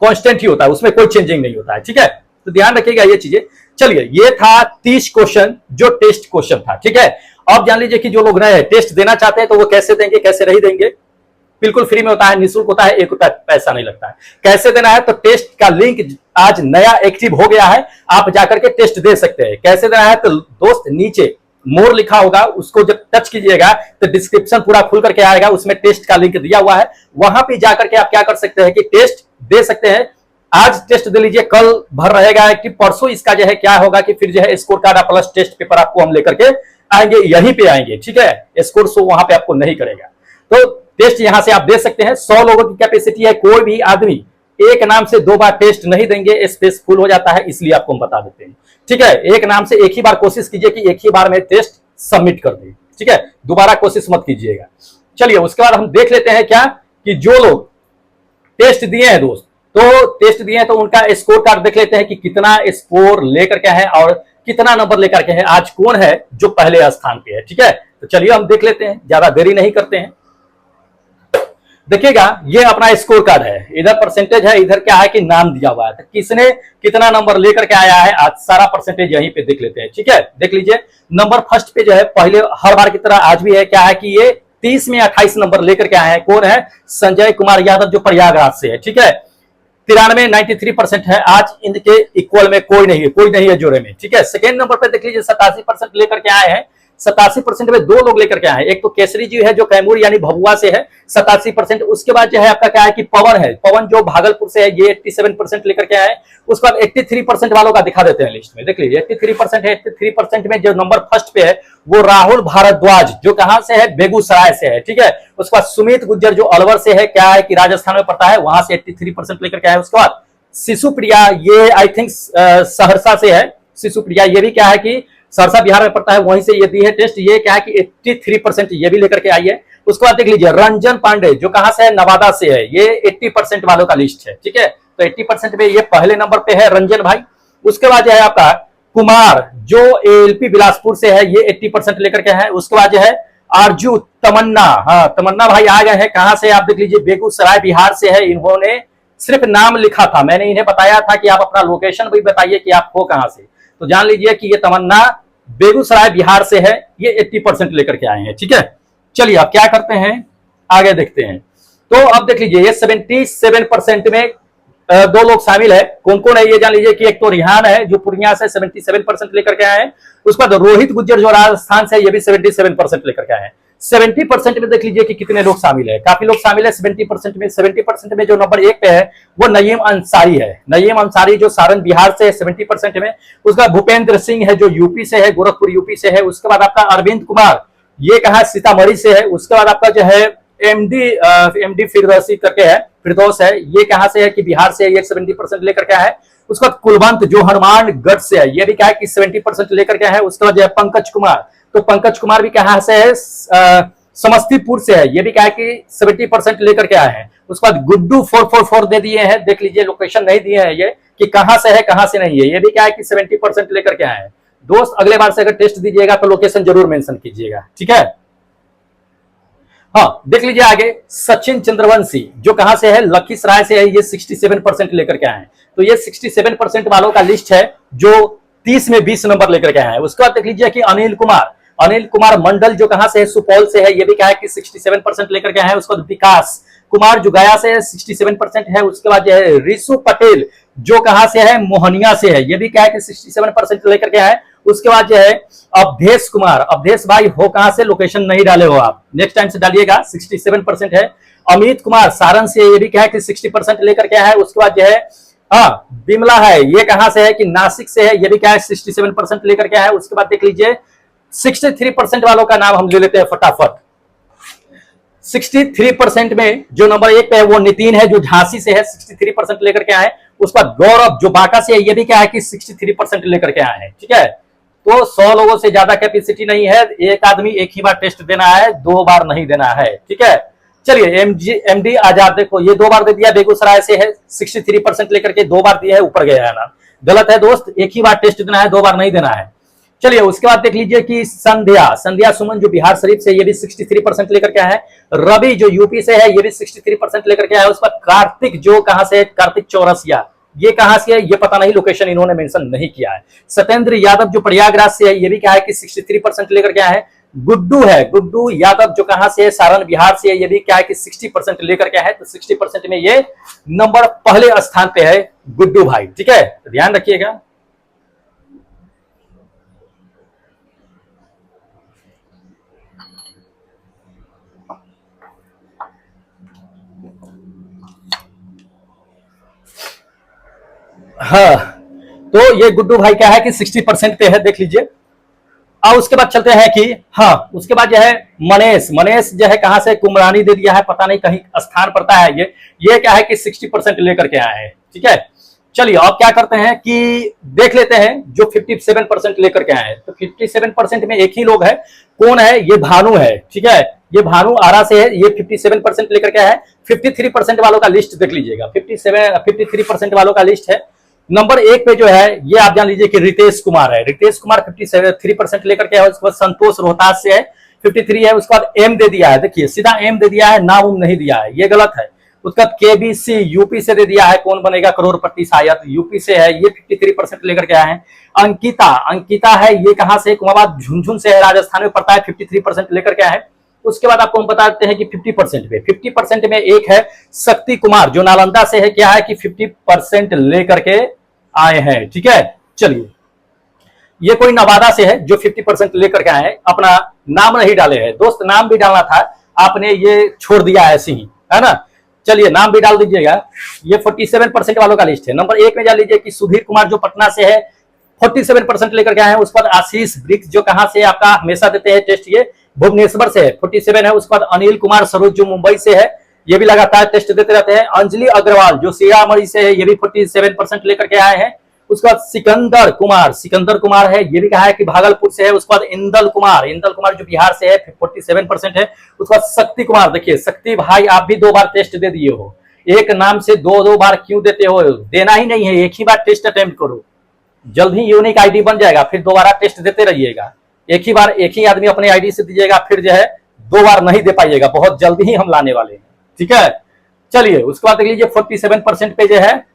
कांस्टेंट ही होता है, उसमें कोई चेंजिंग नहीं होता है। ठीक है, तो ध्यान रखिएगा ये चीजें। चलिए, ये था 30 क्वेश्चन जो टेस्ट क्वेश्चन था। ठीक है, अब जान लीजिए कि जो लोग नए टेस्ट देना चाहते हैं तो वो कैसे देंगे, कैसे नहीं देंगे। बिल्कुल फ्री में होता है, निःशुल्क होता है, 1 रुपया पैसा नहीं लगता है। कैसे देना है? तो टेस्ट का लिंक आज नया एक्टिव हो गया है, आप जाकर के टेस्ट दे सकते हैं। कैसे देना है? तो दोस्त नीचे मोर लिखा होगा, उसको जब टच कीजिएगा तो डिस्क्रिप्शन पूरा खुल करके आएगा, उसमें टेस्ट का लिंक दिया हुआ है। वहां पे जाकर के आप क्या कर सकते हैं कि टेस्ट दे सकते हैं। आज टेस्ट दे लीजिए, कल भर रहेगा कि परसों इसका जो है क्या होगा कि फिर जो है score card plus test paper आपको हम लेकर के आएंगे, यहीं पे आएंगे। ठीक है, स्कोर शो वहां पे आपको नहीं करेगा। तो टेस्ट यहां से आप दे सकते हैं। 100 लोगों की कैपेसिटी है, कोई भी आदमी एक नाम से 2 बार टेस्ट नहीं देंगे, स्पेस फुल हो जाता है, इसलिए आपको हम बता देते हैं। ठीक है, एक नाम से एक ही बार कोशिश कीजिए कि एक ही बार में टेस्ट सबमिट कर दें। ठीक है, दोबारा कोशिश मत कीजिएगा। चलिए, उसके बाद हम देख लेते हैं क्या कि जो लोग टेस्ट दिए हैं दोस्त, तो टेस्ट दिए हैं तो उनका स्कोर कार्ड देख लेते हैं कि कितना स्कोर लेकर के है और कितना नंबर लेकर के है। आज कौन है जो पहले स्थान पे है। ठीक है, तो चलिए हम देख लेते हैं, ज्यादा देरी नहीं करते हैं। देखिएगा, ये अपना स्कोर कार्ड है, इधर परसेंटेज है, इधर क्या है कि नाम दिया हुआ है। तो किसने कितना नंबर लेकर के आया है, आज सारा परसेंटेज यहीं पे देख लेते हैं। ठीक है, देख लीजिए, नंबर फर्स्ट पे जो है पहले हर बार की तरह आज भी है, क्या है कि ये 30 में 28 नंबर लेकर के आए हैं। कौन है? संजय कुमार यादव, जो प्रयागराज से है। ठीक है, 93 है। आज इनके इक्वल में कोई नहीं है जोड़े में। ठीक है, सेकेंड नंबर पे देख लीजिए 87% लेकर के आए हैं। 87% में 2 लोग लेकर के आए हैं। एक तो केसरी जी है जो कैमूर यानी भभुआ से है, 87%। उसके बाद जो है आपका क्या है कि पवन है, पवन जो भागलपुर से है, ये 87% लेकर के आए। उसके बाद 83% वालों का दिखा देते हैं लिस्ट में, देख लीजिए 83% है। 83% में जो नंबर फर्स्ट पे है वो राहुल भारद्वाज, जो कहां से है? बेगूसराय से है। ठीक है, उसके बाद सुमित गुज्जर जो अलवर से है, क्या है कि राजस्थान में पड़ता है, वहां से 83% लेकर के आए। उसके बाद शिशु प्रिया, ये आई थिंक सहरसा से है। शिशु प्रिया ये भी क्या है कि सहरसा बिहार में पड़ता है, वहीं से ये दी है टेस्ट। ये क्या है कि 83% ये भी लेकर के आई है। उसके बाद देख लीजिए रंजन पांडे, जो कहां से है? नवादा से है, ये 80% वालों का लिस्ट है। ठीक है, तो 80% में ये पहले नंबर पे है रंजन भाई। उसके बाद जो है आपका कुमार, जो एलपी बिलासपुर से है, ये 80% लेकर के है। उसके बाद जो है आरजू तमन्ना, हाँ तमन्ना भाई आ गए हैं, कहां से? आप देख लीजिए बेगूसराय बिहार से है। इन्होंने सिर्फ नाम लिखा था, मैंने इन्हें बताया था कि आप अपना लोकेशन भी बताइए कि आप हो कहां से। तो जान लीजिए कि ये तमन्ना बेगूसराय बिहार से है, ये 80% लेकर के आए हैं। ठीक है, चलिए अब क्या करते हैं, आगे देखते हैं। तो अब देख लीजिए ये 77% में 2 लोग शामिल है। कौन कौन है ये जान लीजिए कि एक तो रिहान है जो पूर्णिया से 77% लेकर के आए हैं। उसके बाद रोहित गुज्जर जो राजस्थान से, ये भी 77% लेकर के आए हैं। 70% में देख लीजिए कि कितने लोग शामिल है, काफी लोग शामिल है 70% में। 70% में जो नंबर 1 पे है वो नईम अंसारी है। नईम अंसारी जो सारण बिहार से है 70% में। उसका भूपेंद्र सिंह है जो यूपी से है, गोरखपुर यूपी से है। उसके बाद आपका अरविंद कुमार, ये कहा सीतामढ़ी से है। उसके बाद आपका जो है एमडी फिरदौसी करके है, फिरदौस है, ये कहां से है कि बिहार से है, ये 70% लेकर के है। उसके बाद कुलवंत जो हनुमानगढ़ से है, ये भी क्या है कि 70% लेकर के है। उसके बाद जो है पंकज कुमार, तो पंकज कुमार भी कहां से है? समस्तीपुर से है, ये भी क्या है कि 70% लेकर के आए हैं। उसके बाद गुड्डू 444 दे दिए हैं, देख लीजिए लोकेशन नहीं दिए हैं ये कि कहां से है कहां से नहीं है, ये भी क्या है कि 70% लेकर के आए हैं। दोस्त अगले बार से अगर टेस्ट दीजिएगा तो लोकेशन जरूर मेंशन कीजिएगा। ठीक है, हाँ देख लीजिए आगे सचिन चंद्रवंशी जो कहां से है? लखीसराय से है, ये 67% लेकर के आए हैं। तो ये 67% वालों का लिस्ट है जो 30 में 20 नंबर लेकर के आए हैं। उसके बाद देख लीजिए कि अनिल कुमार मंडल जो कहां से है? सुपौल से है, ये भी क्या है कि 67% लेकर के आए हैं। उसके बाद विकास कुमार जो गया से 67% है। उसके बाद जो है रिशु पटेल जो कहां से है, मोहनिया से है, ये भी क्या है कि 67% लेकर के है। उसके बाद जो है अवधेश कुमार, अवधेश भाई हो कहां से, लोकेशन नहीं डाले हो आप, नेक्स्ट टाइम से डालिएगा, 67% है। अमित कुमार सारण से, ये भी क्या है कि 60% लेकर के है। उसके बाद जो है बिमला है, ये कहां से है कि नासिक से है, ये भी क्या है 67% लेकर के है। उसके बाद देख लीजिए 63% वालों का नाम हम ले लेते हैं फटाफट। 63% में जो नंबर 1 पे है वो नितिन है, जो झांसी से है, 63% लेकर के आए। उसका गौरव जो बांका से है, ये भी क्या है कि 63% लेकर के आए हैं। ठीक है, तो 100 लोगों से ज्यादा कैपेसिटी नहीं है, एक आदमी एक ही बार टेस्ट देना है, 2 बार नहीं देना है। ठीक है, चलिए एमडी आजाद, देखो ये 2 बार दे दिया, बेगूसराय से है, 63% लेकर के 2 बार दिया है, ऊपर गया है ना, गलत है दोस्त, एक ही बार टेस्ट देना है, 2 बार नहीं देना है। चलिए उसके बाद देख लीजिए कि संध्या सुमन जो बिहार शरीफ से, ये भी 63% लेकर के है। रवि जो यूपी से है, ये भी 63% लेकर के है। उसके बाद कार्तिक जो कहां से है, कार्तिक चौरसिया, ये कहां से है ये पता नहीं, लोकेशन इन्होंने मेंशन नहीं किया है। सत्येंद्र यादव जो प्रयागराज से है, ये भी क्या है कि 63% लेकर के है। गुड्डू है, गुड्डू यादव जो कहां से है, सारण बिहार से है, ये भी क्या है कि 60% लेकर के है। तो 60% में ये नंबर पहले स्थान पे है गुड्डू भाई। ठीक है, तो ध्यान रखिएगा। हाँ, तो ये गुड्डू भाई क्या है कि 60% पे है, देख लीजिए। और उसके बाद चलते हैं कि हाँ, उसके बाद जो है मनेश जो है कहां से, कुमरानी दे दिया है, पता नहीं कहीं स्थान पड़ता है ये क्या है कि 60% लेकर के आए हैं। ठीक है, चलिए अब क्या करते हैं कि देख लेते हैं जो 57% लेकर के आए हैं। तो 57% में एक ही लोग है, कौन है, ये भानु है। ठीक है, ये भानु आरा से है, ये 57% लेकर के है। 53% वालों का लिस्ट देख लीजिएगा, 53% वालों का लिस्ट है। नंबर 1 पे जो है ये आप जान लीजिए कि रितेश कुमार है, रितेश कुमार 53% लेकर के है। उसके बाद संतोष रोहतास से है, 53 है। उसके बाद एम दे दिया है, देखिए सीधा एम दे दिया है, नाम नहीं दिया है, ये गलत है। उसका केबीसी यूपी से दे दिया है, कौन बनेगा करोड़पति शायद, यूपी से है, ये 53% लेकर के आए हैं। अंकिता है, ये कहां से, कुमाबाद झुंझुन से है, राजस्थान में पड़ता है, 53% लेकर के आए हैं। उसके बाद आपको हम बताते हैं कि 50% में एक है शक्ति कुमार जो नालंदा से है, क्या है कि 50% लेकर के आए हैं। ठीक है, चलिए ये कोई नवादा से है जो 50% लेकर के आए हैं। अपना नाम नहीं डाले हैं दोस्त, नाम भी डालना था, आपने ये छोड़ दिया ऐसे ही, है ना। चलिए नाम भी डाल दीजिएगा। ये 47% वालों का लिस्ट है। नंबर 1 में जान लीजिए कि सुधीर कुमार जो पटना से है, 47% लेकर के आए हैं। उस पर आशीष ब्रिक्स जो कहां से आपका हमेशा देते हैं टेस्ट, ये भुवनेश्वर से है, 47 है। उसके बाद अनिल कुमार सरोज जो मुंबई से है, ये भी लगातार टेस्ट देते रहते हैं। अंजलि अग्रवाल जो सीतामढ़ी से है, ये भी 47% लेकर के आए हैं। उसके बाद सिकंदर कुमार है, ये भी कहा है कि भागलपुर से है। उसके बाद इंदल कुमार जो बिहार से है, 47% है। उसके बाद शक्ति कुमार, देखिए शक्ति भाई आप भी 2 बार टेस्ट दे दिए हो, एक नाम से 2 बार क्यों देते हो, देना ही नहीं है, एक ही बार टेस्ट अटेम्प्ट करो, जल्द ही यूनिक आईडी बन जाएगा, फिर दोबारा टेस्ट देते रहिएगा। एक ही बार एक ही आदमी अपने आईडी से दीजिएगा, फिर जो है 2 बार नहीं दे पाइएगा, बहुत जल्दी ही हम लाने वाले हैं। ठीक है, चलिए उसके बाद देख लीजिए 47% पे जो है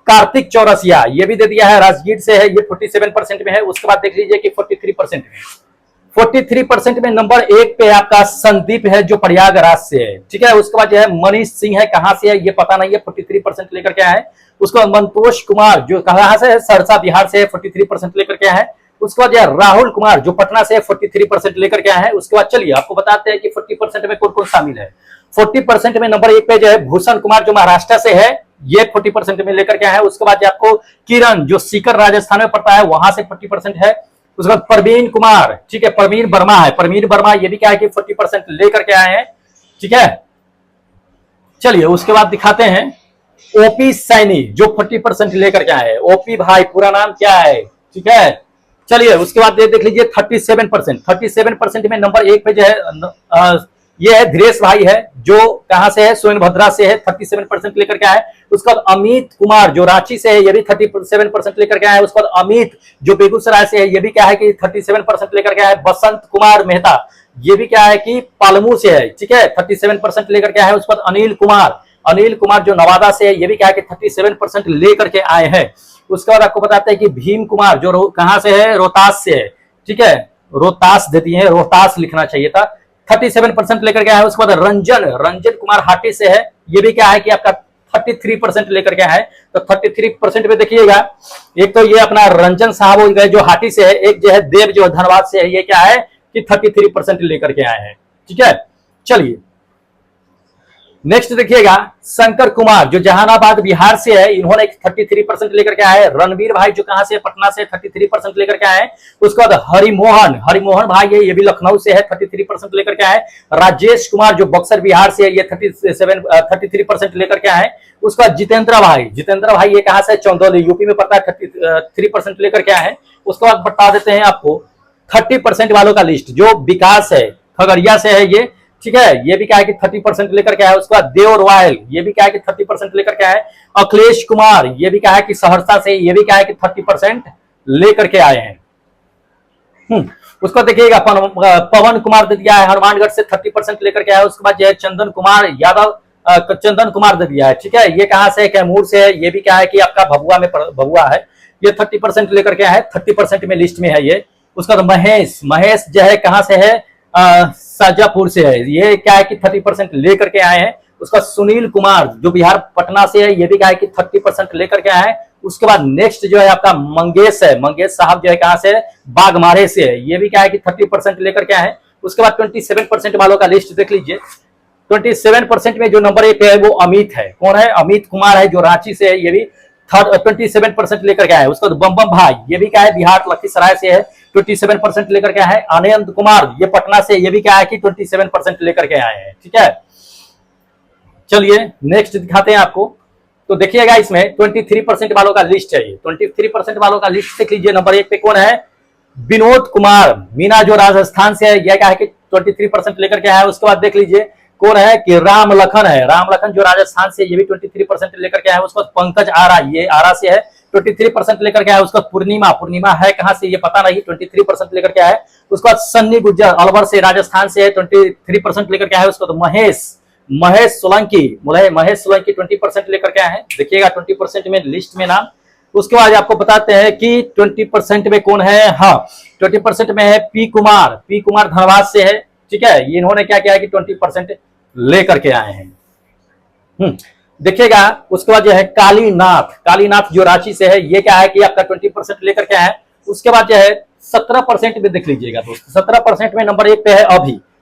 कार्तिक चौरसिया, ये भी दे दिया है, राजगीर से है, ये 47% में है। उसके बाद देख लीजिए कि 43% में नंबर 1 पे आपका संदीप है जो प्रयागराज से है। ठीक है, उसके बाद जो है मनीष सिंह है, कहां से है ये पता नहीं है, 43% लेकर के आए। उसके बाद मंतोष कुमार जो कहां से है, सरसा बिहार से है, 43% लेकर के आए। उसके बाद राहुल कुमार जो पटना से 43% लेकर के आए हैं। उसके बाद चलिए आपको बताते हैं कि 40% में कौन कौन शामिल है। 40% में नंबर 1 पे जो है भूषण कुमार जो महाराष्ट्र से है, ये 40% में लेकर के आए हैं। उसके बाद आपको किरण जो सीकर राजस्थान में पड़ता है, वहां से 40% है। उसके बाद प्रवीण कुमार, ठीक है, प्रवीण वर्मा ये भी क्या है कि 40% लेकर के आए हैं। ठीक है, चलिए उसके बाद दिखाते हैं ओपी सैनी जो 40% लेकर के आए हैं। ओपी भाई पूरा नाम क्या है, ठीक है। चलिए उसके बाद देख लीजिए 37% में नंबर 1 पे जो है ये है धीरेश भाई है जो कहां से है, सोनभद्रा से है, 37% लेकर के आए। उसके बाद अमित कुमार जो रांची से है, ये भी 37% लेकर के आए। उसके बाद अमित जो बेगूसराय से है, ये भी क्या है कि 37% लेकर के आए। बसंत कुमार मेहता ये भी क्या है कि पालमू से है, ठीक है, 37% लेकर के आए। उसके बाद अनिल कुमार जो नवादा से है, ये भी क्या है कि 37% लेकर के आए हैं। उसके बाद आपको बताते हैं कि भीम कुमार जो कहां से है, रोहतास से है, ठीक है, रोहतास देती है, रोहतास लिखना चाहिए था, 37% लेकर के आया है। उसके बाद रंजन कुमार हाटी से है, ये भी क्या है कि आपका 33% लेकर के आए। तो 33% में देखिएगा, एक तो ये अपना रंजन साहब हो गए जो हाटी से है, एक जो है देव जो धनबाद से है, ये क्या है कि 33% लेकर के आए हैं। ठीक है, चलिए नेक्स्ट देखिएगा, शंकर कुमार जो जहानाबाद बिहार से है, इन्होंने 33% लेकर के आए। रणवीर भाई जो कहां से, पटना से 33% लेकर के आए। उसके बाद हरिमोहन भाई ये भी लखनऊ से है, 33% लेकर के आए। राजेश कुमार जो बक्सर बिहार से है, ये 33% लेकर के आए। उसके बाद जितेंद्र भाई ये कहां से, चंदौली यूपी में पड़ता है, 33% लेकर के आए। उसके बाद बता देते हैं आपको 30% वालों का लिस्ट, जो विकास है खगड़िया से है ये, ठीक है, ये भी क्या है कि 30% लेकर के आया। उसके बाद देव रॉयल ये भी क्या है कि 30% लेकर के आए। अखिलेश कुमार ये भी क्या है कि सहरसा से, ये भी क्या है कि 30% लेकर के आए हैं। उसको देखिएगा पवन कुमार दे दिया है, हनुमानगढ़ से 30% लेकर के आया। उसके बाद जो है चंदन कुमार यादव, चंदन कुमार दे दिया है, ठीक है, ये कहां से, कैमूर से है, ये भी क्या है कि आपका भभुआ है, ये 30% लेकर के आया है, 30% में लिस्ट में है ये। उसका महेश जो है कहां से है, शाजापुर से है, ये क्या है कि 30% लेकर के आए हैं। उसका सुनील कुमार जो बिहार पटना से है, ये भी क्या है कि 30% लेकर के आए हैं। उसके बाद नेक्स्ट जो है आपका मंगेश साहब जो है कहां से, बागमारे से है, ये भी क्या है कि 30% लेकर के आए हैं। उसके बाद 27% वालों का लिस्ट देख लीजिए। 27% में जो नंबर 1 पे है वो अमित है, कौन है, अमित कुमार है जो रांची से है, ये भी 27% लेकर के आए। उसके बाद बम भाई ये भी क्या है बिहार लखीसराय से है, 27% लेकर के आए। आनंद कुमार ये पटना से, ये भी क्या है कि 27% लेकर के आए हैं। ठीक है, चलिए नेक्स्ट दिखाते हैं आपको। तो देखिएगा इसमें 23% वालों का लिस्ट है, ये 23% वालों का लिस्ट देख लीजिए। नंबर 1 पे कौन है, विनोद कुमार मीना जो राजस्थान से है, यह क्या है कि 23% लेकर के आया है। उसके बाद देख लीजिए कौन है कि राम लखन जो राजस्थान से, ये भी 23% लेकर के आया है। उसके बाद पंकज आरा, ये आरा से है, 23% लेकर के आया है। उसके बाद पूर्णिमा है कहां से ये पता नहीं, 23% लेकर के आया है। उसके बाद सन्नी गुज्जर अलवर से राजस्थान से है, 23% लेकर के आया है। उसके बाद महेश सोलंकी 20% लेकर के आए हैं। देखिएगा 20% में लिस्ट में नाम। उसके बाद आपको बताते हैं कि 20% में कौन है, हाँ 20% में है पी कुमार धनबाद से है, ठीक है, ये इन्होंने क्या किया है कि 20% लेकर के आए हैं। देखिएगा उसके बाद जो है कालीनाथ जो रांची से है, ये क्या है कि आपका 20% लेकर के आए हैं। उसके बाद जो है 17% में देख लीजिएगा दोस्तों, 17% में नंबर 1 पे है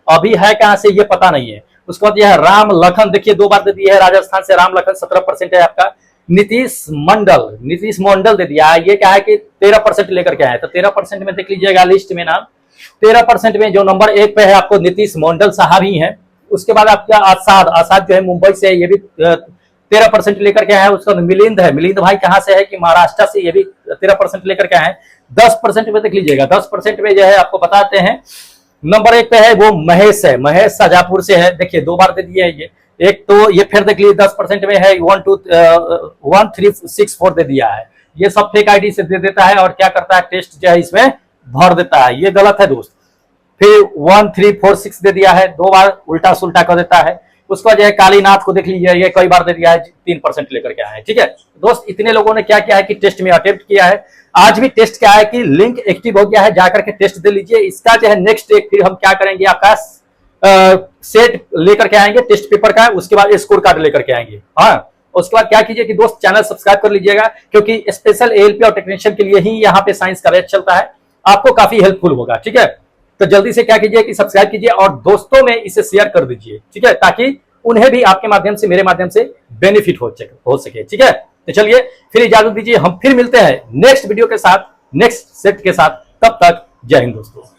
अभी है कहां से ये पता नहीं है। उसके बाद यह है राम लखन, देखिए 2 बार दे दिया है, राजस्थान से राम लखन 17% है आपका। नीतीश मंडल दे दिया है, ये क्या है कि 13% लेकर के आए। तो 13% में देख लीजिएगा लिस्ट में नाम, 13% में जो नंबर 1 पे है आपको नीतीश मंडल साहब ही हैं। उसके बाद आपका आसाद जो है मुंबई से, ये भी 13% लेकर के आए हैं। उसका मिलिंद भाई कहां से है कि महाराष्ट्र से, ये भी 13% लेकर के आए हैं। 10% में देख लीजिएगा, 10% में जो है आपको बताते हैं नंबर 1 पे है वो महेश शाजापुर से है, देखिए 2 बार दे दिए है ये। एक तो ये फिर देख लीजिए 10% में है 1364 दे दिया है, ये सब फेक आईडी से दे देता है और क्या करता है टेस्ट जो है इसमें भर देता है, ये गलत है दोस्त। फिर 1346 दे दिया है, 2 बार उल्टा सुल्टा कर देता है। उसका जो है कालीनाथ को देख लीजिए, ये कई बार दे दिया है, 3% लेकर के आए हैं। ठीक है दोस्त, इतने लोगों ने क्या किया है कि टेस्ट में अटेम्प्ट किया है। आज भी टेस्ट क्या है कि लिंक एक्टिव हो गया है, जाकर के टेस्ट दे लीजिए। इसका जो है नेक्स्ट एक फिर हम क्या करेंगे, आपका सेट लेकर के आएंगे टेस्ट पेपर का, उसके बाद स्कोर कार्ड लेकर के आएंगे। हाँ, उसके बाद क्या कीजिए कि दोस्त चैनल सब्सक्राइब कर लीजिएगा, क्योंकि स्पेशल एएलपी और टेक्नीशियन के लिए ही यहाँ पे साइंस का बैच चलता है, आपको काफी हेल्पफुल होगा। ठीक है, तो जल्दी से क्या कीजिए कि सब्सक्राइब कीजिए और दोस्तों में इसे शेयर कर दीजिए, ठीक है, ताकि उन्हें भी आपके माध्यम से, मेरे माध्यम से बेनिफिट हो सके। ठीक है, तो चलिए फिर इजाजत दीजिए, हम फिर मिलते हैं नेक्स्ट वीडियो के साथ, नेक्स्ट सेट के साथ। तब तक जय हिंद दोस्तों।